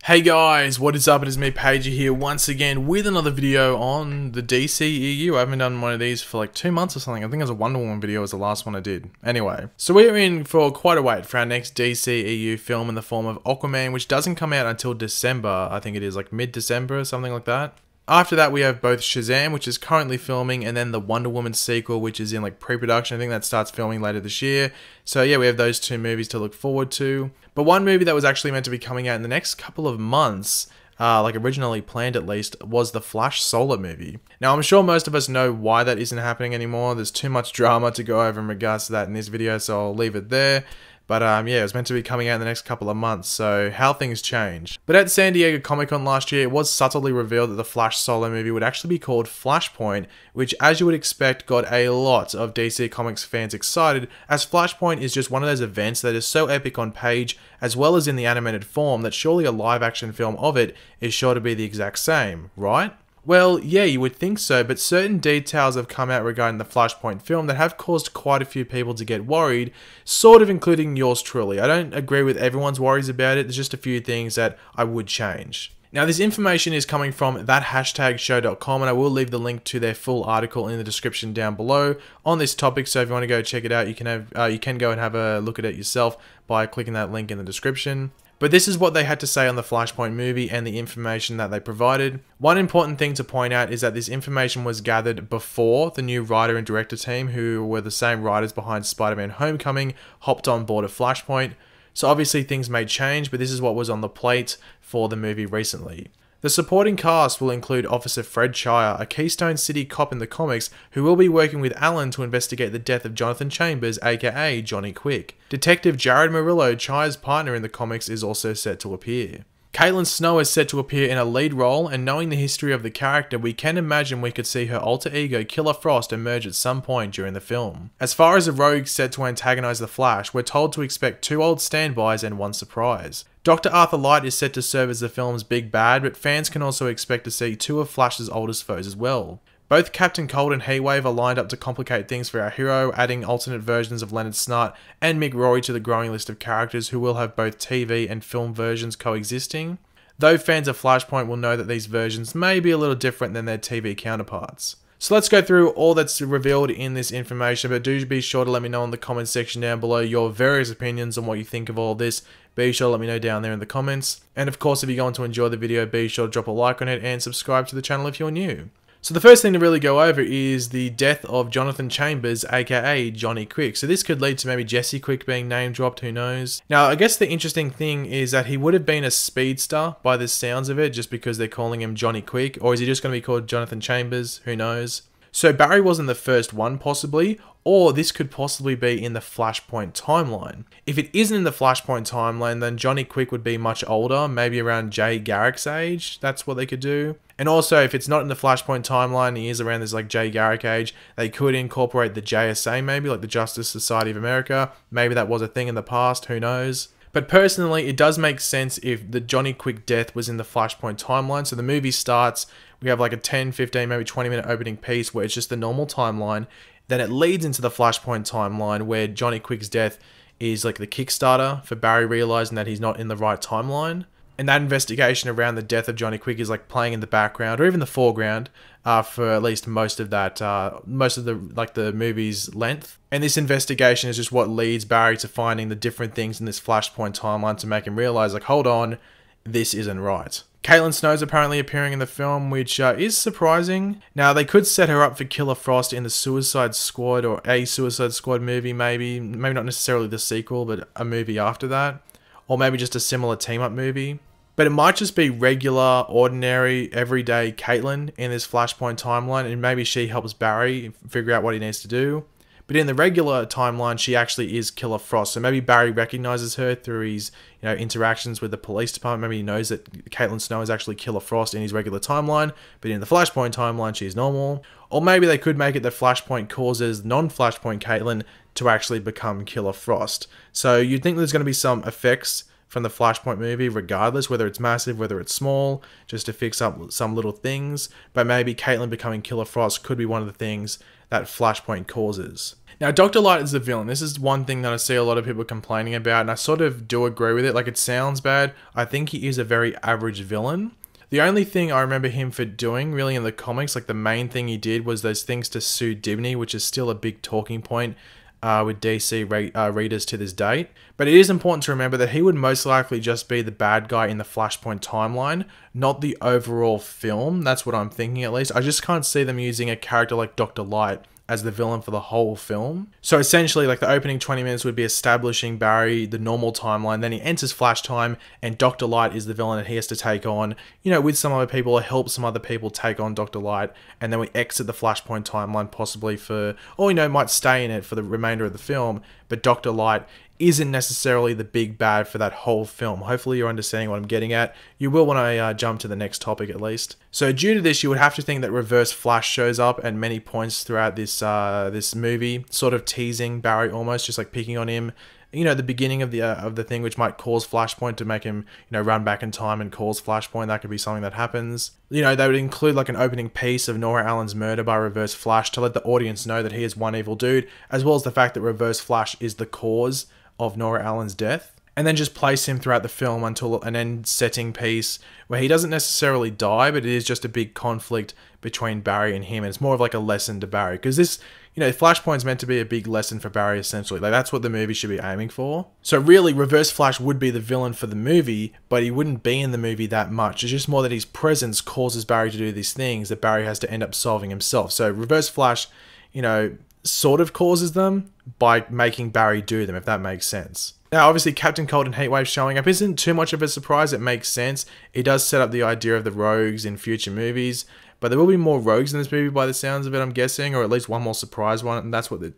Hey guys, what is up? It is me, Pager here, once again with another video on the DCEU. I haven't done one of these for like 2 months or something. I think it was a Wonder Woman video was the last one I did. Anyway, so we're in for quite a wait for our next DCEU film in the form of Aquaman, which doesn't come out until December. I think it is like mid-December or something like that. After that, we have both Shazam, which is currently filming, and then the Wonder Woman sequel, which is in like pre-production. I think that starts filming later this year. So yeah, we have those two movies to look forward to. But one movie that was actually meant to be coming out in the next couple of months, like originally planned at least, was the Flash solo movie. Now, I'm sure most of us know why that isn't happening anymore. There's too much drama to go over in regards to that in this video, so I'll leave it there. But yeah, it was meant to be coming out in the next couple of months, so how things change. But at San Diego Comic-Con last year, it was subtly revealed that the Flash solo movie would actually be called Flashpoint, which, as you would expect, got a lot of DC Comics fans excited, as Flashpoint is just one of those events that is so epic on page, as well as in the animated form, that surely a live-action film of it is sure to be the exact same, right? Well, yeah, you would think so, but certain details have come out regarding the Flashpoint film that have caused quite a few people to get worried, sort of including yours truly. I don't agree with everyone's worries about it, there's just a few things that I would change. Now, this information is coming from thathashtagshow.com, and I will leave the link to their full article in the description down below on this topic, so if you want to go check it out, you can go and have a look at it yourself by clicking that link in the description. But this is what they had to say on the Flashpoint movie and the information that they provided. One important thing to point out is that this information was gathered before the new writer and director team, who were the same writers behind Spider-Man Homecoming, hopped on board of Flashpoint. So obviously things may change, but this is what was on the plate for the movie recently. The supporting cast will include Officer Fred Shire, a Keystone City cop in the comics who will be working with Alan to investigate the death of Jonathan Chambers, aka Johnny Quick. Detective Jared Murillo, Shire's partner in the comics, is also set to appear. Caitlin Snow is set to appear in a lead role, and knowing the history of the character, we can imagine we could see her alter ego Killer Frost emerge at some point during the film. As far as a rogue set to antagonize the Flash, we're told to expect 2 old standbys and 1 surprise. Dr. Arthur Light is set to serve as the film's big bad, but fans can also expect to see 2 of Flash's oldest foes as well. Both Captain Cold and Heatwave are lined up to complicate things for our hero, adding alternate versions of Leonard Snart and Mick Rory to the growing list of characters who will have both TV and film versions coexisting, though fans of Flashpoint will know that these versions may be a little different than their TV counterparts. So let's go through all that's revealed in this information, but do be sure to let me know in the comments section down below your various opinions on what you think of all of this. Be sure to let me know down there in the comments. And of course, if you're going to enjoy the video, be sure to drop a like on it and subscribe to the channel if you're new. So the first thing to really go over is the death of Jonathan Chambers, aka Johnny Quick. So this could lead to maybe Jesse Quick being name dropped, who knows. Now, I guess the interesting thing is that he would have been a speedster by the sounds of it, just because they're calling him Johnny Quick, or is he just going to be called Jonathan Chambers? Who knows. So Barry wasn't the first one possibly, or this could possibly be in the Flashpoint timeline. If it isn't in the Flashpoint timeline, then Johnny Quick would be much older, maybe around Jay Garrick's age. That's what they could do. And also, if it's not in the Flashpoint timeline, he is around this like Jay Garrick age, they could incorporate the JSA maybe, like the Justice Society of America. Maybe that was a thing in the past, who knows. But personally, it does make sense if the Johnny Quick death was in the Flashpoint timeline. So the movie starts, we have like a 10, 15, maybe 20-minute opening piece where it's just the normal timeline. Then it leads into the Flashpoint timeline where Johnny Quick's death is like the Kickstarter for Barry realizing that he's not in the right timeline. And that investigation around the death of Johnny Quick is like playing in the background or even the foreground for at least most of that, most of the movie's length. And this investigation is just what leads Barry to finding the different things in this Flashpoint timeline to make him realize, like, hold on, this isn't right. Caitlin Snow's apparently appearing in the film, which is surprising. Now, they could set her up for Killer Frost in the Suicide Squad or a Suicide Squad movie, maybe not necessarily the sequel, but a movie after that. Or maybe just a similar team-up movie. But it might just be regular, ordinary, everyday Caitlin in this Flashpoint timeline, and maybe she helps Barry figure out what he needs to do. But in the regular timeline, she actually is Killer Frost. So maybe Barry recognizes her through his, interactions with the police department. Maybe he knows that Caitlin Snow is actually Killer Frost in his regular timeline, but in the Flashpoint timeline, she's normal. Or maybe they could make it that Flashpoint causes non-Flashpoint Caitlin to actually become Killer Frost. So you'd think there's going to be some effects from the Flashpoint movie, regardless, whether it's massive, whether it's small, just to fix up some little things. But maybe Caitlin becoming Killer Frost could be one of the things that Flashpoint causes. Now, Dr. Light is the villain. This is one thing that I see a lot of people complaining about, and I sort of do agree with it. Like, it sounds bad. I think he is a very average villain. The only thing I remember him for doing, really, in the comics, like the main thing he did was those things to sue Dibney, which is still a big talking point with DC readers to this date. But it is important to remember that he would most likely just be the bad guy in the Flashpoint timeline, not the overall film. That's what I'm thinking, at least. I just can't see them using a character like Dr. Light as the villain for the whole film. So essentially, like, the opening 20 minutes would be establishing Barry, the normal timeline, then he enters Flash time, and Dr. Light is the villain that he has to take on, you know, with some other people, or help some other people take on Dr. Light, and then we exit the Flashpoint timeline possibly for, or, you know, might stay in it for the remainder of the film, but Dr. Light isn't necessarily the big bad for that whole film. Hopefully you're understanding what I'm getting at. You will when I jump to the next topic, at least. So due to this, you would have to think that Reverse Flash shows up at many points throughout this this movie, sort of teasing Barry almost, just like picking on him. You know, the beginning of the thing, which might cause Flashpoint to make him, you know, run back in time and cause Flashpoint. That could be something that happens. You know, they would include like an opening piece of Nora Allen's murder by Reverse Flash to let the audience know that he is one evil dude, as well as the fact that Reverse Flash is the cause of Nora Allen's death, and then just place him throughout the film until an end setting piece where he doesn't necessarily die, but it is just a big conflict between Barry and him, and it's more of like a lesson to Barry, because this, you know, Flashpoint's meant to be a big lesson for Barry, essentially. Like, that's what the movie should be aiming for. So really, Reverse Flash would be the villain for the movie, but he wouldn't be in the movie that much. It's just more that his presence causes Barry to do these things that Barry has to end up solving himself. So Reverse Flash, you know, sort of causes them by making Barry do them, if that makes sense. Now, obviously, Captain Cold and Heatwave showing up isn't too much of a surprise. It makes sense. It does set up the idea of the rogues in future movies, but there will be more rogues in this movie by the sounds of it, I'm guessing, or at least one more surprise one, and that's what it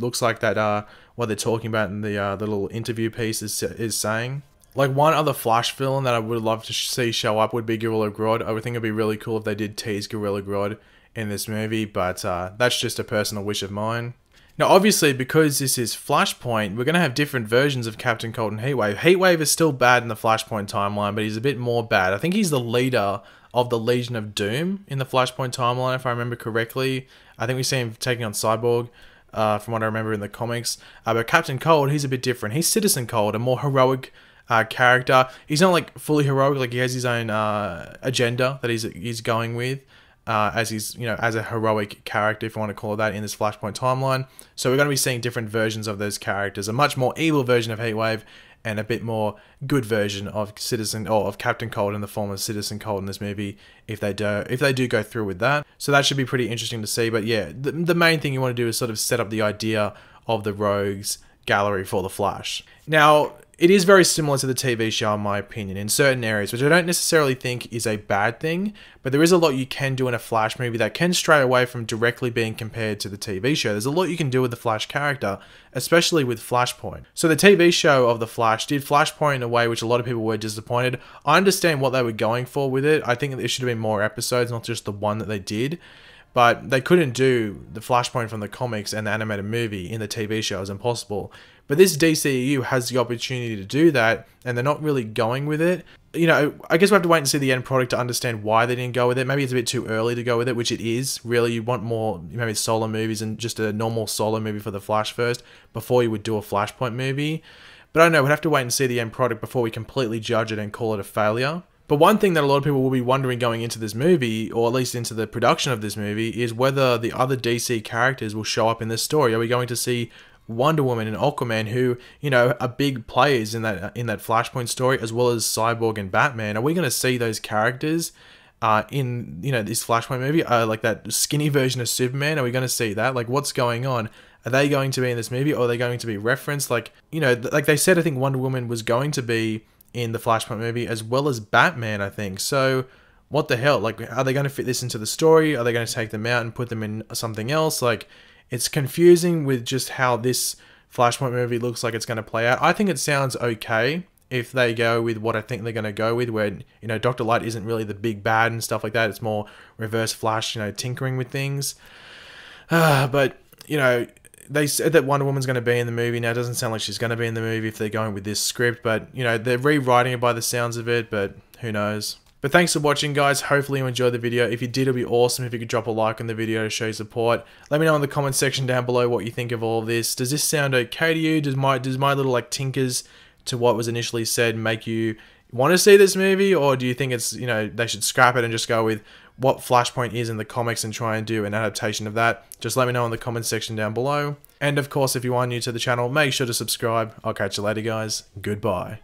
looks like that what they're talking about in the little interview piece is saying. Like, one other Flash villain that I would love to see show up would be Gorilla Grodd. I would think it'd be really cool if they did tease Gorilla Grodd in this movie, but that's just a personal wish of mine. Now, obviously, because this is Flashpoint, we're going to have different versions of Captain Cold and Heatwave. Heatwave is still bad in the Flashpoint timeline, but he's a bit more bad. I think he's the leader of the Legion of Doom in the Flashpoint timeline, if I remember correctly. I think we see him taking on Cyborg, from what I remember in the comics. But Captain Cold, he's a bit different. He's Citizen Cold, a more heroic character. He's not like fully heroic, like he has his own agenda that he's going with. As he's, you know, as a heroic character, if you want to call it that, in this Flashpoint timeline. So we're going to be seeing different versions of those characters. A much more evil version of Heatwave, and a bit more good version of of Captain Cold in the form of Citizen Cold in this movie, if they do go through with that. So that should be pretty interesting to see. But yeah, the main thing you want to do is sort of set up the idea of the rogues gallery for the Flash. Now, it is very similar to the TV show, in my opinion, in certain areas, which I don't necessarily think is a bad thing, but there is a lot you can do in a Flash movie that can stray away from directly being compared to the TV show. There's a lot you can do with the Flash character, especially with Flashpoint. So the TV show of the Flash did Flashpoint in a way which a lot of people were disappointed. I understand what they were going for with it. I think there should have been more episodes, not just the one that they did. But they couldn't do the Flashpoint from the comics and the animated movie in the TV show. It was impossible. But this DCEU has the opportunity to do that, and they're not really going with it. You know, I guess we have to wait and see the end product to understand why they didn't go with it. Maybe it's a bit too early to go with it, which it is. Really, you want more, maybe solo movies and just a normal solo movie for the Flash first, before you would do a Flashpoint movie. But I don't know, we'd have to wait and see the end product before we completely judge it and call it a failure. But one thing that a lot of people will be wondering going into this movie, or at least into the production of this movie, is whether the other DC characters will show up in this story. Are we going to see Wonder Woman and Aquaman, who, you know, are big players in that Flashpoint story, as well as Cyborg and Batman? Are we going to see those characters in, you know, this Flashpoint movie? Like that skinny version of Superman? Are we going to see that? Like, what's going on? Are they going to be in this movie, or are they going to be referenced? Like, you know, like they said, I think Wonder Woman was going to be in the Flashpoint movie, as well as Batman, I think. So, what the hell? Like, are they going to fit this into the story? Are they going to take them out and put them in something else? Like, it's confusing with just how this Flashpoint movie looks like it's going to play out. I think it sounds okay if they go with what I think they're going to go with, where, you know, Dr. Light isn't really the big bad and stuff like that. It's more Reverse Flash, you know, tinkering with things. But, you know, they said that Wonder Woman's going to be in the movie. Now, it doesn't sound like she's going to be in the movie if they're going with this script, but, you know, they're rewriting it by the sounds of it, but who knows. But thanks for watching, guys. Hopefully you enjoyed the video. If you did, it'd be awesome if you could drop a like on the video to show your support. Let me know in the comment section down below what you think of all of this. Does this sound okay to you? Does my little like tinkers to what was initially said make you want to see this movie, or do you think it's, you know, they should scrap it and just go with what Flashpoint is in the comics and try and do an adaptation of that? Just let me know in the comment section down below. And of course, if you are new to the channel, make sure to subscribe. I'll catch you later, guys. Goodbye.